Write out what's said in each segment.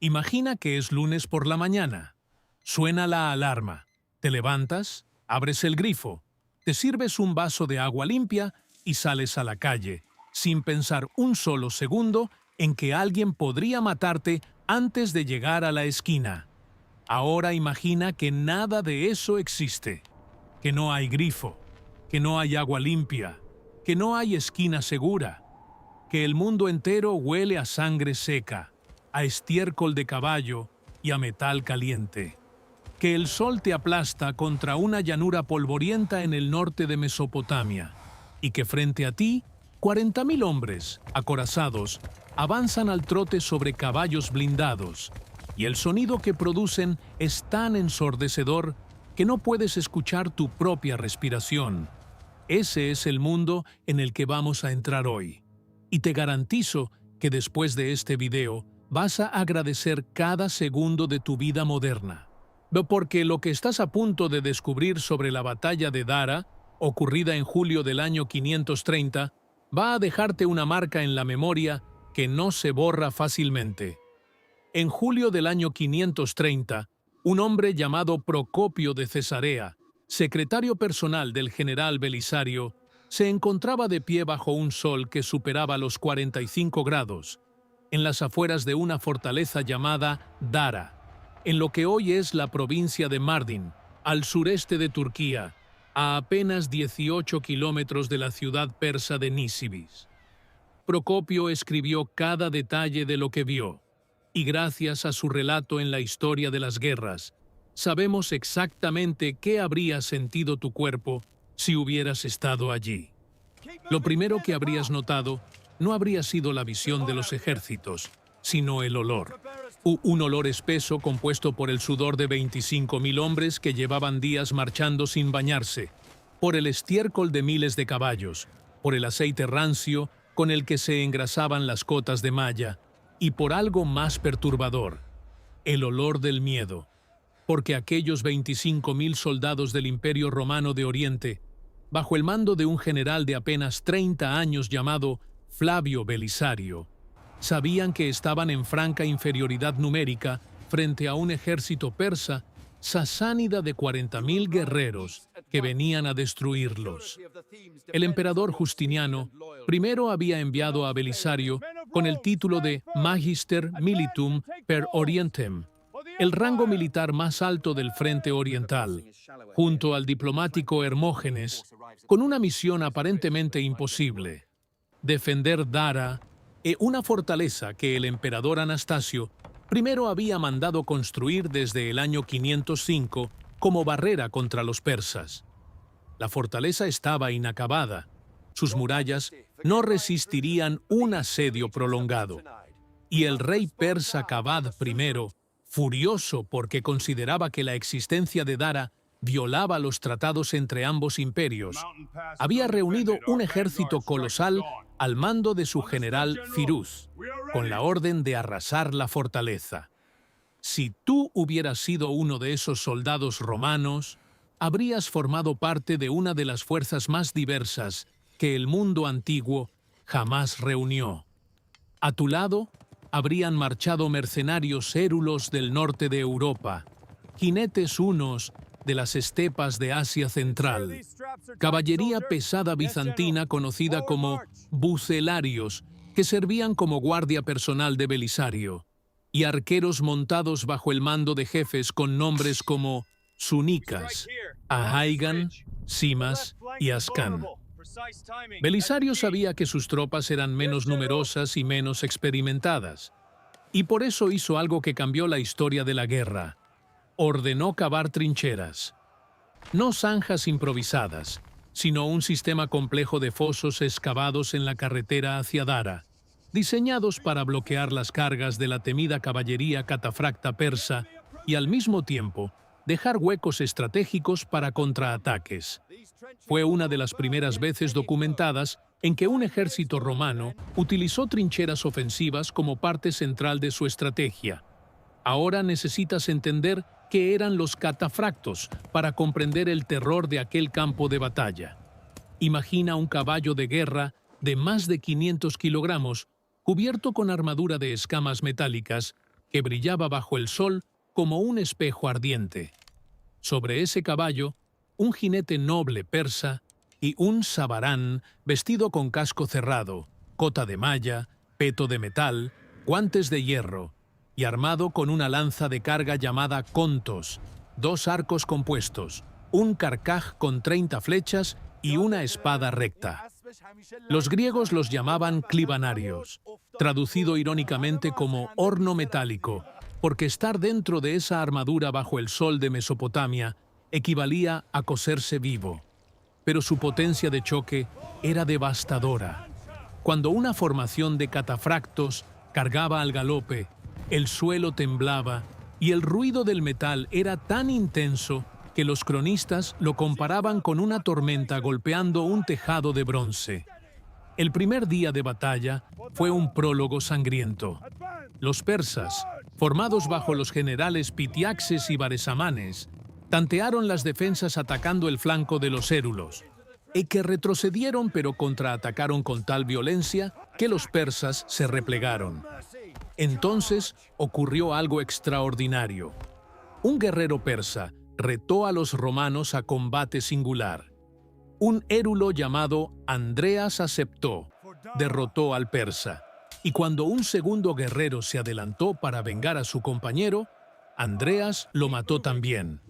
Imagina que es lunes por la mañana. Suena la alarma. Te levantas, abres el grifo, te sirves un vaso de agua limpia y sales a la calle, sin pensar un solo segundo en que alguien podría matarte antes de llegar a la esquina. Ahora imagina que nada de eso existe, que no hay grifo, que no hay agua limpia, que no hay esquina segura, que el mundo entero huele a sangre seca, a estiércol de caballo y a metal caliente, que el sol te aplasta contra una llanura polvorienta en el norte de Mesopotamia, y que frente a ti, 40.000 hombres, acorazados, avanzan al trote sobre caballos blindados, y el sonido que producen es tan ensordecedor que no puedes escuchar tu propia respiración. Ese es el mundo en el que vamos a entrar hoy. Y te garantizo que después de este video vas a agradecer cada segundo de tu vida moderna. Porque lo que estás a punto de descubrir sobre la batalla de Dara, ocurrida en julio del año 530, va a dejarte una marca en la memoria que no se borra fácilmente. En julio del año 530, un hombre llamado Procopio de Cesarea, secretario personal del general Belisario, se encontraba de pie bajo un sol que superaba los 45 grados, en las afueras de una fortaleza llamada Dara, en lo que hoy es la provincia de Mardin, al sureste de Turquía, a apenas 18 kilómetros de la ciudad persa de Nisibis. Procopio escribió cada detalle de lo que vio, y gracias a su relato en la historia de las guerras, sabemos exactamente qué habría sentido tu cuerpo si hubieras estado allí. Lo primero que habrías notado no habría sido la visión de los ejércitos, sino el olor. Un olor espeso compuesto por el sudor de 25.000 hombres que llevaban días marchando sin bañarse, por el estiércol de miles de caballos, por el aceite rancio con el que se engrasaban las cotas de malla, y por algo más perturbador, el olor del miedo, porque aquellos 25.000 soldados del Imperio Romano de Oriente, bajo el mando de un general de apenas 30 años llamado Flavio Belisario, sabían que estaban en franca inferioridad numérica frente a un ejército persa sasánida de 40.000 guerreros que venían a destruirlos. El emperador Justiniano primero había enviado a Belisario con el título de Magister Militum per Orientem, el rango militar más alto del frente oriental, junto al diplomático Hermógenes, con una misión aparentemente imposible: defender Dara, una fortaleza que el emperador Anastasio primero había mandado construir desde el año 505 como barrera contra los persas. La fortaleza estaba inacabada. Sus murallas no resistirían un asedio prolongado. Y el rey persa Kabad I, furioso porque consideraba que la existencia de Dara violaba los tratados entre ambos imperios, había reunido un ejército colosal al mando de su general Firuz, con la orden de arrasar la fortaleza. Si tú hubieras sido uno de esos soldados romanos, habrías formado parte de una de las fuerzas más diversas que el mundo antiguo jamás reunió. A tu lado habrían marchado mercenarios érulos del norte de Europa, jinetes hunos de las estepas de Asia Central, caballería pesada bizantina conocida como bucelarios, que servían como guardia personal de Belisario, y arqueros montados bajo el mando de jefes con nombres como Sunicas, Ahaigan, Simas y Ascan. Belisario sabía que sus tropas eran menos numerosas y menos experimentadas, y por eso hizo algo que cambió la historia de la guerra. Ordenó cavar trincheras. No zanjas improvisadas, sino un sistema complejo de fosos excavados en la carretera hacia Dara, diseñados para bloquear las cargas de la temida caballería catafracta persa y al mismo tiempo dejar huecos estratégicos para contraataques. Fue una de las primeras veces documentadas en que un ejército romano utilizó trincheras ofensivas como parte central de su estrategia. Ahora necesitas entender qué eran los catafractos para comprender el terror de aquel campo de batalla. Imagina un caballo de guerra de más de 500 kilogramos, cubierto con armadura de escamas metálicas, que brillaba bajo el sol como un espejo ardiente. Sobre ese caballo, un jinete noble persa y un sabarán vestido con casco cerrado, cota de malla, peto de metal, guantes de hierro y armado con una lanza de carga llamada contos, 2 arcos compuestos, un carcaj con 30 flechas y una espada recta. Los griegos los llamaban clibanarios, traducido irónicamente como horno metálico, porque estar dentro de esa armadura bajo el sol de Mesopotamia equivalía a cocerse vivo. Pero su potencia de choque era devastadora. Cuando una formación de catafractos cargaba al galope, el suelo temblaba y el ruido del metal era tan intenso que los cronistas lo comparaban con una tormenta golpeando un tejado de bronce. El primer día de batalla fue un prólogo sangriento. Los persas, formados bajo los generales Pitiaxes y Baresamanes, tantearon las defensas atacando el flanco de los érulos, y que retrocedieron pero contraatacaron con tal violencia que los persas se replegaron. Entonces ocurrió algo extraordinario. Un guerrero persa retó a los romanos a combate singular. Un érulo llamado Andreas aceptó, derrotó al persa, y cuando un segundo guerrero se adelantó para vengar a su compañero, Andreas lo mató también.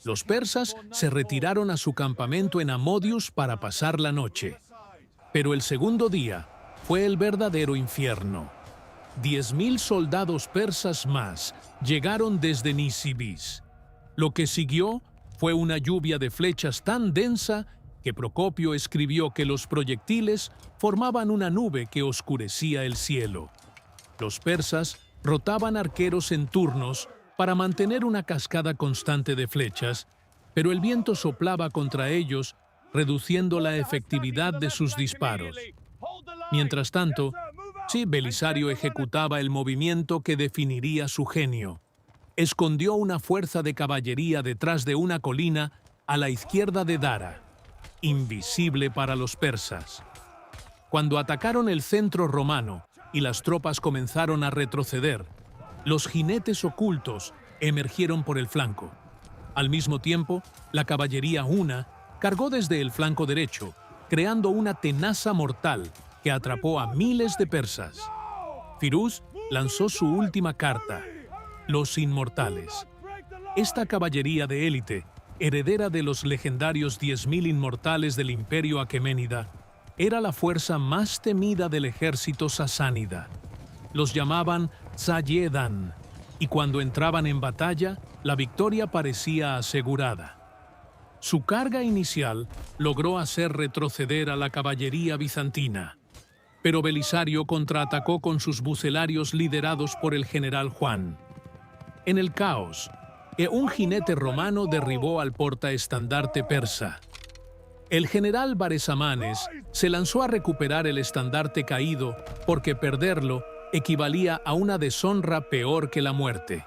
Los persas se retiraron a su campamento en Amodius para pasar la noche. Pero el segundo día fue el verdadero infierno. 10.000 soldados persas más llegaron desde Nisibis. Lo que siguió fue una lluvia de flechas tan densa que Procopio escribió que los proyectiles formaban una nube que oscurecía el cielo. Los persas rotaban arqueros en turnos para mantener una cascada constante de flechas, pero el viento soplaba contra ellos, reduciendo la efectividad de sus disparos. Mientras tanto, Belisario ejecutaba el movimiento que definiría su genio. Escondió una fuerza de caballería detrás de una colina a la izquierda de Dara, invisible para los persas. Cuando atacaron el centro romano y las tropas comenzaron a retroceder, los jinetes ocultos emergieron por el flanco. Al mismo tiempo, la caballería huna cargó desde el flanco derecho, creando una tenaza mortal que atrapó a miles de persas. Firuz lanzó su última carta, los inmortales. Esta caballería de élite, heredera de los legendarios 10.000 inmortales del imperio aqueménida, era la fuerza más temida del ejército sasánida. Los llamaban Zayedan, y cuando entraban en batalla, la victoria parecía asegurada. Su carga inicial logró hacer retroceder a la caballería bizantina, pero Belisario contraatacó con sus bucelarios liderados por el general Juan. En el caos, un jinete romano derribó al portaestandarte persa. El general Baresamanes se lanzó a recuperar el estandarte caído porque perderlo equivalía a una deshonra peor que la muerte.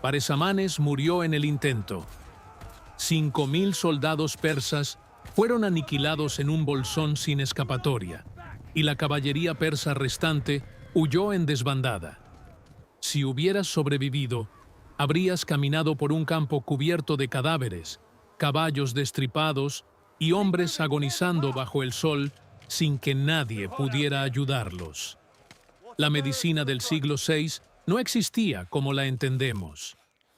Baresamanes murió en el intento. 5.000 soldados persas fueron aniquilados en un bolsón sin escapatoria, y la caballería persa restante huyó en desbandada. Si hubieras sobrevivido, habrías caminado por un campo cubierto de cadáveres, caballos destripados y hombres agonizando bajo el sol sin que nadie pudiera ayudarlos. La medicina del siglo VI no existía como la entendemos.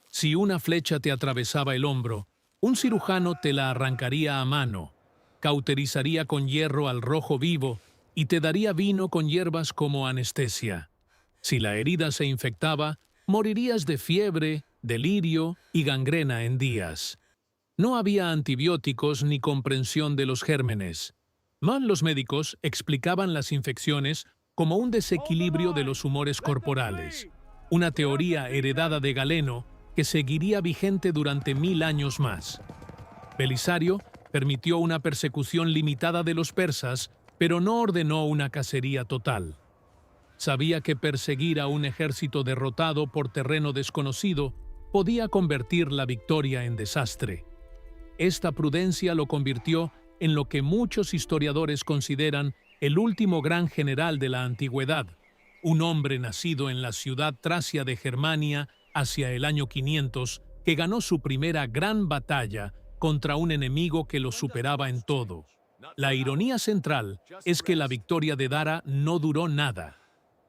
Si una flecha te atravesaba el hombro, un cirujano te la arrancaría a mano, cauterizaría con hierro al rojo vivo y te daría vino con hierbas como anestesia. Si la herida se infectaba, morirías de fiebre, delirio y gangrena en días. No había antibióticos ni comprensión de los gérmenes. Los médicos explicaban las infecciones como un desequilibrio de los humores corporales, una teoría heredada de Galeno que seguiría vigente durante 1000 años más. Belisario permitió una persecución limitada de los persas, pero no ordenó una cacería total. Sabía que perseguir a un ejército derrotado por terreno desconocido podía convertir la victoria en desastre. Esta prudencia lo convirtió en lo que muchos historiadores consideran el último gran general de la antigüedad, un hombre nacido en la ciudad tracia de Germania hacia el año 500, que ganó su primera gran batalla contra un enemigo que lo superaba en todo. La ironía central es que la victoria de Dara no duró nada.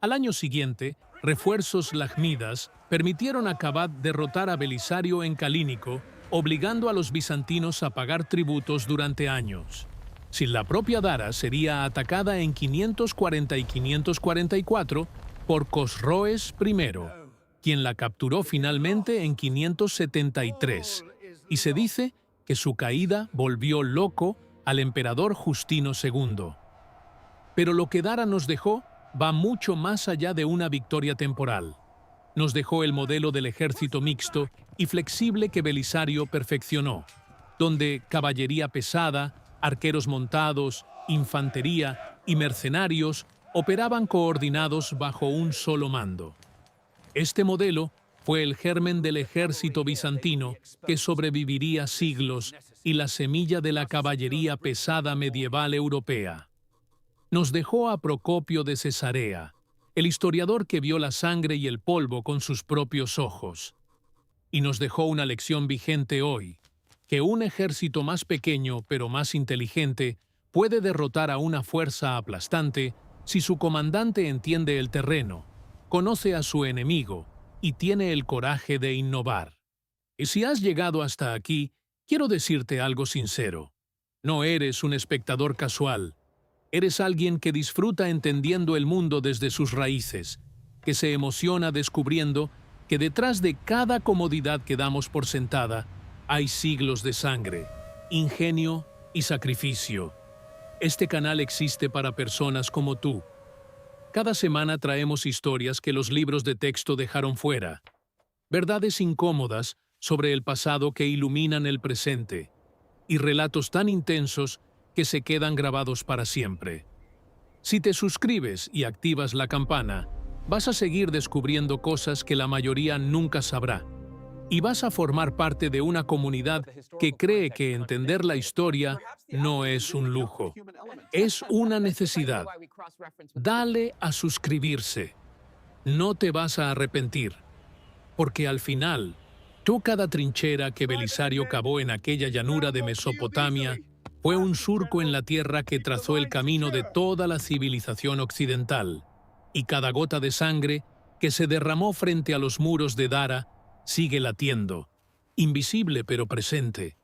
Al año siguiente, refuerzos lajmidas permitieron a Kabad derrotar a Belisario en Calínico, obligando a los bizantinos a pagar tributos durante años. Sin la propia Dara sería atacada en 540 y 544 por Cosroes I, quien la capturó finalmente en 573, y se dice que su caída volvió loco al emperador Justino II. Pero lo que Dara nos dejó va mucho más allá de una victoria temporal. Nos dejó el modelo del ejército mixto y flexible que Belisario perfeccionó, donde caballería pesada, arqueros montados, infantería y mercenarios operaban coordinados bajo un solo mando. Este modelo fue el germen del ejército bizantino que sobreviviría siglos y la semilla de la caballería pesada medieval europea. Nos dejó a Procopio de Cesarea, el historiador que vio la sangre y el polvo con sus propios ojos. Y nos dejó una lección vigente hoy, que un ejército más pequeño pero más inteligente puede derrotar a una fuerza aplastante si su comandante entiende el terreno, conoce a su enemigo y tiene el coraje de innovar. Y si has llegado hasta aquí, quiero decirte algo sincero. No eres un espectador casual. Eres alguien que disfruta entendiendo el mundo desde sus raíces, que se emociona descubriendo que detrás de cada comodidad que damos por sentada hay siglos de sangre, ingenio y sacrificio. Este canal existe para personas como tú. Cada semana traemos historias que los libros de texto dejaron fuera, verdades incómodas sobre el pasado que iluminan el presente, y relatos tan intensos que se quedan grabados para siempre. Si te suscribes y activas la campana, vas a seguir descubriendo cosas que la mayoría nunca sabrá, y vas a formar parte de una comunidad que cree que entender la historia no es un lujo, es una necesidad. Dale a suscribirse. No te vas a arrepentir, porque al final, cada trinchera que Belisario cavó en aquella llanura de Mesopotamia fue un surco en la tierra que trazó el camino de toda la civilización occidental, y cada gota de sangre que se derramó frente a los muros de Dara sigue latiendo, invisible pero presente,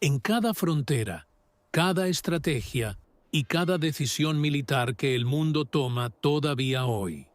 en cada frontera, cada estrategia y cada decisión militar que el mundo toma todavía hoy.